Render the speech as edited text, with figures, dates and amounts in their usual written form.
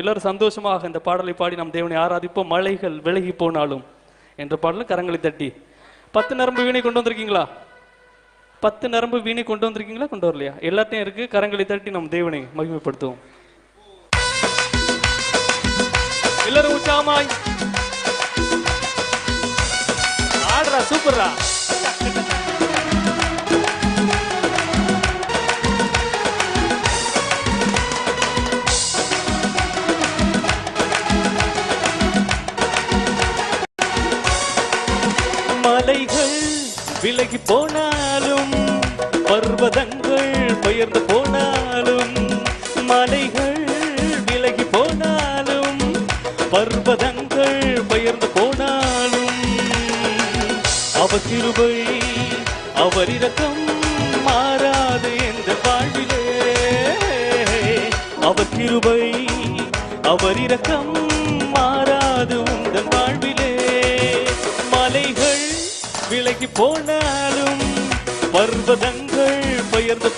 எல்லாரும் சந்தோஷமாக இந்த பாடலை பாடி நம் தேவனை ஆராதிப்போம். மலைகள் விலகி போனாலும் என்ற பாடலும் கரங்களை தட்டி. 10 நரம்பு வீணை கொண்டு வந்திருக்கீங்களா? 10 நரம்பு வீணை கொண்டு வந்திருக்கீங்களா? கொண்டு வரலையா? எல்லாத்தையும் இருக்கு. கரங்களை தட்டி நம் தேவனை மகிமைப்படுத்துவோம். எல்லாரும் உற்சாகமாய் ஆடுறா, சூப்பர்ரா. மலைகள் விலகி போனாலும் பர்வதங்கள் பெயர்ந்து போனாலும், மலைகள் விலகி போனாலும் பர்வதங்கள் பெயர்ந்து போனாலும், அவர் கிருபை அவர் இரக்கம் மாறாது என்ற வாழ்விலே. அவர் கிருபை அவர் இரக்கம் மாறாது உந்தன் வாழ்விலே. மலைகள் விலகி போனாலும் பர்வதங்கள் பெயர்ந்து